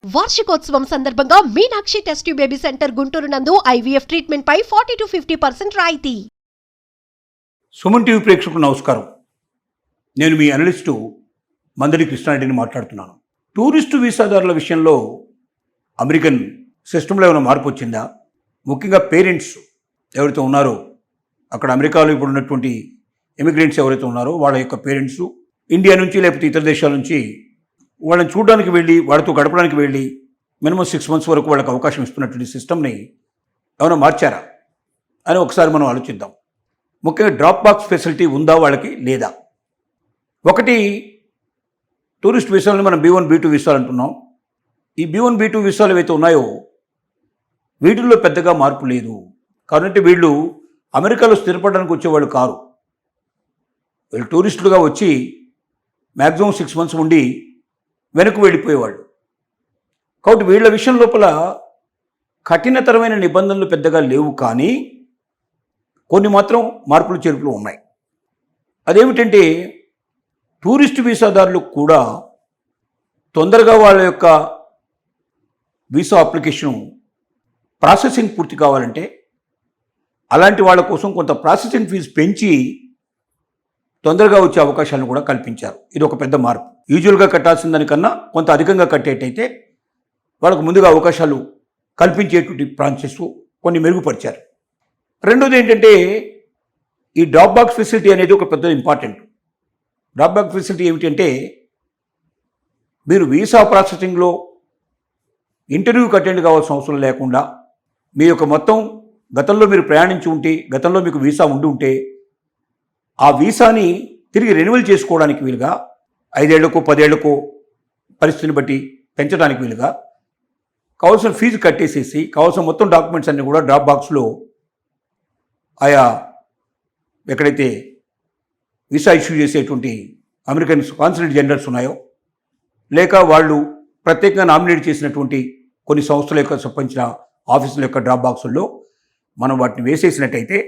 వార్షికోత్సవం సందర్భంగా Meenakshi test tube baby centre Guntur నందు ఐవీఎఫ్ ట్రీట్మెంట్ పై 40 to 50% రాయితీ. సుమన్ టీవీ ప్రేక్షకులకు నమస్కారం. నేను మీ అనలిస్టు మందడి కృష్ణారెడ్డిని మాట్లాడుతున్నాను. టూరిస్టు వీసాదారుల విషయంలో అమెరికన్ సిస్టంలో ఏమైనా మార్పు వచ్చిందా? ముఖ్యంగా పేరెంట్స్ ఎవరైతే ఉన్నారో, అక్కడ అమెరికాలో ఇప్పుడు ఉన్నటువంటి ఎమిగ్రెంట్స్ ఎవరైతే ఉన్నారో వాళ్ళ యొక్క పేరెంట్స్ ఇండియా నుంచి లేకపోతే ఇతర దేశాల నుంచి వాళ్ళని చూడడానికి వెళ్ళి వాళ్ళతో గడపడానికి వెళ్ళి మినిమం 6 months వరకు వాళ్ళకి అవకాశం ఇస్తున్నటువంటి సిస్టమ్ని ఏమైనా మార్చారా అని ఒకసారి మనం ఆలోచిద్దాం. ముఖ్యంగా డ్రాప్ బాక్స్ ఫెసిలిటీ ఉందా వాళ్ళకి లేదా? ఒకటి, టూరిస్ట్ వీసాలని మనం B1 B2 వీసాలు అంటున్నాం. ఈ B1 B2 వీసాలు ఏవైతే ఉన్నాయో వీటిల్లో పెద్దగా మార్పు లేదు. కాబట్టి వీళ్ళు అమెరికాలో స్థిరపడడానికి వచ్చేవాళ్ళు కారు. వీళ్ళు టూరిస్టులుగా వచ్చి మ్యాక్సిమం 6 months ఉండి వెనక్కి వెళ్ళిపోయేవాళ్ళు. కాబట్టి వీళ్ళ విషయం లోపల కఠినతరమైన నిబంధనలు పెద్దగా లేవు, కానీ కొన్ని మాత్రం మార్పులు చేర్పులు ఉన్నాయి. అదేమిటంటే, టూరిస్ట్ వీసాదారులు కూడా తొందరగా వాళ్ళ యొక్క వీసా అప్లికేషన్ ప్రాసెసింగ్ పూర్తి కావాలంటే అలాంటి వాళ్ళ కోసం కొంత ప్రాసెసింగ్ ఫీజు పెంచి తొందరగా వచ్చే అవకాశాలను కూడా కల్పించారు. ఇది ఒక పెద్ద మార్పు. యూజువల్గా కట్టాల్సిన దానికన్నా కొంత అధికంగా కట్టేటైతే వాళ్ళకు ముందుగా అవకాశాలు కల్పించేటువంటి ప్రాసెస్ కొన్ని మెరుగుపరిచారు. రెండోది ఏంటంటే, ఈ డ్రాప్ బాక్స్ ఫెసిలిటీ అనేది ఒక పెద్ద ఇంపార్టెంట్. డ్రాప్ బాక్స్ ఫెసిలిటీ ఏమిటంటే, మీరు వీసా ప్రాసెసింగ్లో ఇంటర్వ్యూకి అటెండ్ కావాల్సిన అవసరం లేకుండా మీ యొక్క మొత్తం గతంలో మీరు ప్రయాణించి ఉంటే, గతంలో మీకు వీసా ఉండి ఉంటే ఆ వీసాని తిరిగి రెన్యువల్ చేసుకోవడానికి వీలుగా 5 ఏళ్లకో 10 ఏళ్లకో పరిస్థితిని బట్టి పెంచడానికి వీలుగా కావాల్సిన ఫీజు కట్టేసేసి కావాల్సిన మొత్తం డాక్యుమెంట్స్ అన్నీ కూడా డ్రాప్ బాక్స్లో ఆయా ఎక్కడైతే వీసా ఇష్యూ చేసేటువంటి అమెరికన్ కాన్సులేట్ జనరల్స్ ఉన్నాయో, లేక వాళ్ళు ప్రత్యేకంగా నామినేట్ చేసినటువంటి కొన్ని సంస్థల యొక్క సంబంధించిన ఆఫీసుల యొక్క డ్రాప్ బాక్సుల్లో మనం వాటిని వేసేసినట్టయితే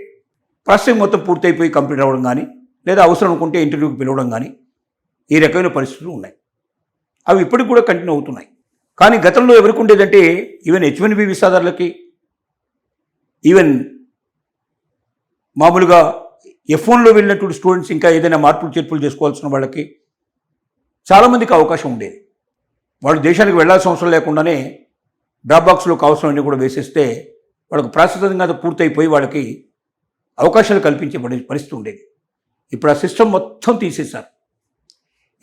ప్రాసెసింగ్ మొత్తం పూర్తయిపోయి కంప్లీట్ అవ్వడం కానీ, లేదా అవసరం అనుకుంటే ఇంటర్వ్యూకి పిలవడం కానీ, ఈ రకమైన పరిస్థితులు ఉన్నాయి. అవి ఇప్పటికి కూడా కంటిన్యూ అవుతున్నాయి. కానీ గతంలో ఎవరికి ఉండేదంటే, ఈవెన్ H1B వీసాదారులకి, ఈవెన్ మామూలుగా F1లో వెళ్ళినటువంటి స్టూడెంట్స్ ఇంకా ఏదైనా మార్పులు చేర్పులు చేసుకోవాల్సిన వాళ్ళకి చాలామందికి అవకాశం ఉండేది. వాళ్ళు దేశానికి వెళ్ళాల్సిన అవసరం లేకుండానే డ్రాప్ బాక్స్లో కావాల్సినవన్నీ కూడా వేసేస్తే వాళ్ళకి ప్రాసెసింగ్ అంతా పూర్తయిపోయి వాళ్ళకి అవకాశాలు కల్పించే పరిస్థితి ఉండేది. ఇప్పుడు ఆ సిస్టమ్ మొత్తం తీసేశారు.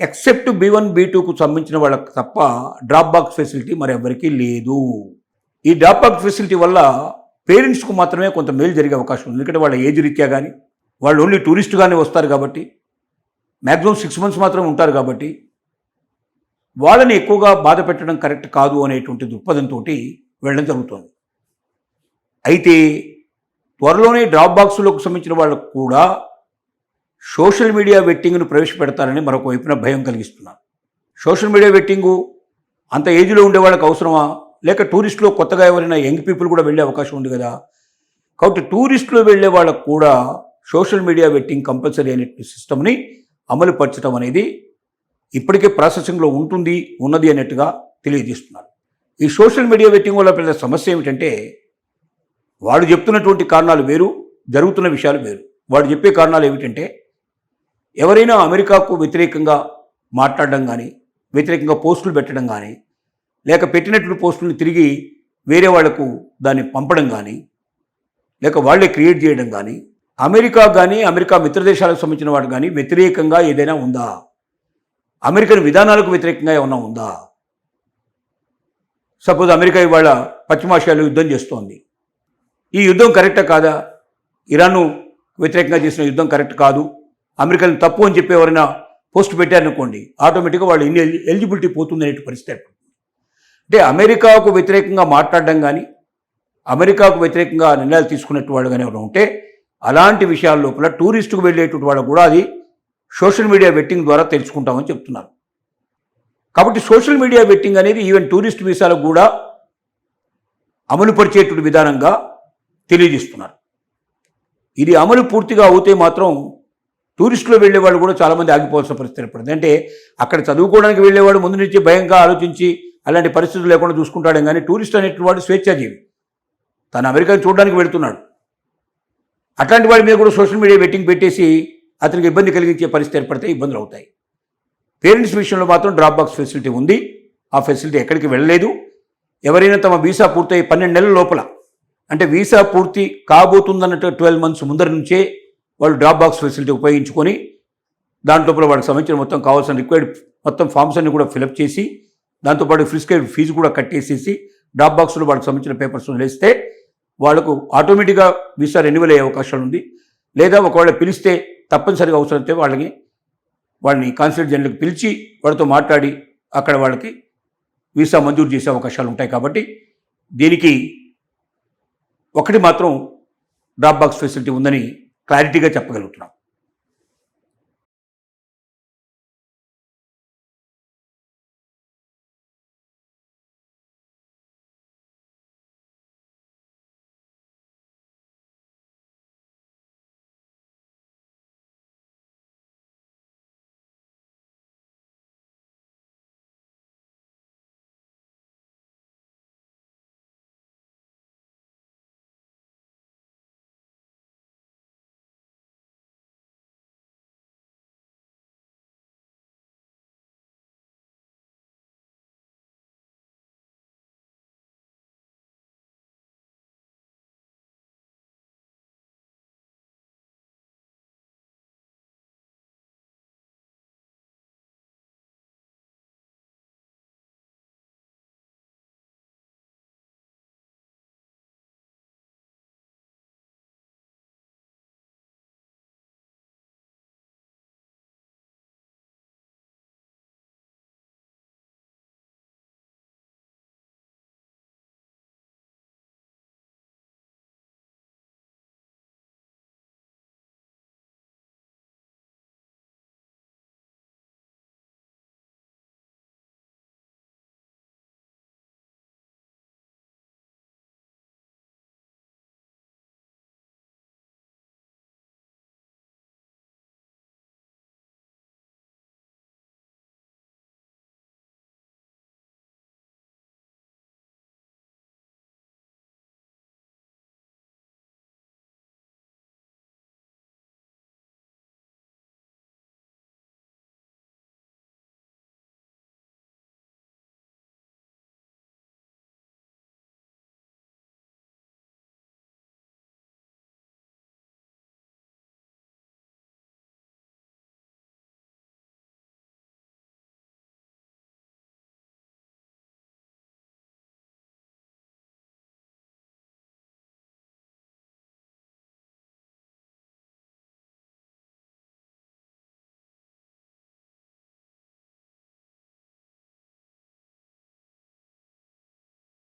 ఎక్సెప్ట్ B1 B2కు సంబంధించిన వాళ్ళకి తప్ప డ్రాప్ బాక్స్ ఫెసిలిటీ మరి ఎవరికీ లేదు. ఈ డ్రాప్ బాక్స్ ఫెసిలిటీ వల్ల పేరెంట్స్కు మాత్రమే కొంత మేలు జరిగే అవకాశం ఉంది. ఎందుకంటే వాళ్ళ ఏజ్ రీత్యా కానీ, వాళ్ళు ఓన్లీ టూరిస్టుగానే వస్తారు కాబట్టి, మ్యాక్సిమం 6 months మాత్రం ఉంటారు కాబట్టి వాళ్ళని ఎక్కువగా బాధ పెట్టడం కరెక్ట్ కాదు అనేటువంటి దృక్పథంతో వెళ్ళడం జరుగుతుంది. అయితే త్వరలోనే డ్రాప్ బాక్సులకు సంబంధించిన వాళ్ళకు కూడా సోషల్ మీడియా వెట్టింగ్ను ప్రవేశపెడతారని మరొక వైపున భయం కలిగిస్తున్నారు. సోషల్ మీడియా వెట్టింగు అంత ఏజ్లో ఉండే వాళ్ళకి అవసరమా? లేక టూరిస్టులో కొత్తగా ఎవరైనా యంగ్ పీపుల్ కూడా వెళ్ళే అవకాశం ఉంది కదా. కాబట్టి టూరిస్టులో వెళ్ళే వాళ్ళకు కూడా సోషల్ మీడియా వెట్టింగ్ కంపల్సరీ అనే సిస్టమ్ని అమలు పరచడం అనేది ఇప్పటికే ప్రాసెసింగ్లో ఉన్నది అన్నట్టుగా తెలియజేస్తున్నారు. ఈ సోషల్ మీడియా వెట్టింగ్ వల్ల పెద్ద సమస్య ఏమిటంటే, వాడు చెప్తున్నటువంటి కారణాలు వేరు, జరుగుతున్న విషయాలు వేరు. వాడు చెప్పే కారణాలు ఏమిటంటే, ఎవరైనా అమెరికాకు వ్యతిరేకంగా మాట్లాడడం కానీ, వ్యతిరేకంగా పోస్టులు పెట్టడం కానీ, లేక పెట్టినటువంటి పోస్టులను తిరిగి వేరే వాళ్లకు దాన్ని పంపడం కానీ, లేక వాళ్లే క్రియేట్ చేయడం కానీ, అమెరికా కానీ అమెరికా మిత్ర దేశాలకు సంబంధించిన వాడు కానీ వ్యతిరేకంగా ఏదైనా ఉందా? అమెరికన్ విధానాలకు వ్యతిరేకంగా ఏమన్నా ఉందా? సపోజ్ అమెరికా ఇవాళ పశ్చిమాసియాలో యుద్ధం చేస్తోంది. ఈ యుద్ధం కరెక్టా కాదా? ఇరాన్ను వ్యతిరేకంగా చేసిన యుద్ధం కరెక్ట్ కాదు, అమెరికన్ తప్పు అని చెప్పి ఎవరైనా పోస్ట్ పెట్టారనుకోండి, ఆటోమేటిక్గా వాళ్ళు ఎలిజిబిలిటీ పోతుంది అనే పరిస్థితి ఏర్పడుతుంది. అంటే అమెరికాకు వ్యతిరేకంగా మాట్లాడడం కానీ, అమెరికాకు వ్యతిరేకంగా నిర్ణయాలు తీసుకున్నట్టు వాళ్ళు కానీ ఎవరైనా ఉంటే అలాంటి విషయాల లోపల టూరిస్టుకు వెళ్ళేటువంటి వాళ్ళు కూడా అది సోషల్ మీడియా వెట్టింగ్ ద్వారా తెలుసుకుంటామని చెప్తున్నారు. కాబట్టి సోషల్ మీడియా వెట్టింగ్ అనేది ఈవెన్ టూరిస్ట్ వీసాలకు కూడా అమలు పరిచేటువంటి విధానంగా తెలియజేస్తున్నారు. ఇది అమలు పూర్తిగా అవుతే మాత్రం టూరిస్టులు వెళ్ళే వాళ్ళు కూడా చాలామంది ఆగిపోవాల్సిన పరిస్థితి ఏర్పడుతుంది. అంటే అక్కడ చదువుకోవడానికి వెళ్ళేవాడు ముందు నుంచి భయంగా ఆలోచించి అలాంటి పరిస్థితులు లేకుండా చూసుకుంటాడే కానీ టూరిస్ట్ అనేటువంటి వాడు స్వేచ్ఛాజీవి. తను అమెరికాని చూడడానికి వెళుతున్నాడు. అట్లాంటి వాడి మీద కూడా సోషల్ మీడియా బెట్టింగ్ పెట్టేసి అతనికి ఇబ్బంది కలిగించే పరిస్థితి ఏర్పడితే ఇబ్బందులు అవుతాయి. పేరెంట్స్ విషయంలో మాత్రం డ్రాప్ బాక్స్ ఫెసిలిటీ ఉంది. ఆ ఫెసిలిటీ ఎక్కడికి వెళ్ళలేదు. ఎవరైనా తమ వీసా పూర్తయి 12 నెలల లోపల, అంటే వీసా పూర్తి కాబోతుందన్నట్టు 12 months ముందర నుంచే వాళ్ళు డ్రాప్ బాక్స్ ఫెసిలిటీ ఉపయోగించుకొని దాంట్లోపల వాళ్ళకి సంబంధించిన మొత్తం కావాల్సిన రిక్వైర్డ్ మొత్తం ఫామ్స్ అన్ని కూడా ఫిలప్ చేసి దాంతోపాటు ప్రిస్క్రైబ్ ఫీజు కూడా కట్టేసేసి డ్రాప్ బాక్స్లో వాళ్ళకి సంబంధించిన పేపర్స్ వదిలేస్తే వాళ్ళకు ఆటోమేటిక్గా వీసా రెన్యువల్ అయ్యే అవకాశాలు ఉంది. లేదా ఒకవేళ పిలిస్తే తప్పనిసరిగా అవసరమైతే వాళ్ళని కాన్సులేట్ జనరల్కి పిలిచి వాళ్ళతో మాట్లాడి అక్కడ వాళ్ళకి వీసా మంజూరు చేసే అవకాశాలు ఉంటాయి. కాబట్టి దీనికి ఒకటి మాత్రం డ్రాప్ బాక్స్ ఫెసిలిటీ ఉందని క్లారిటీగా చెప్పగలుగుతున్నాం.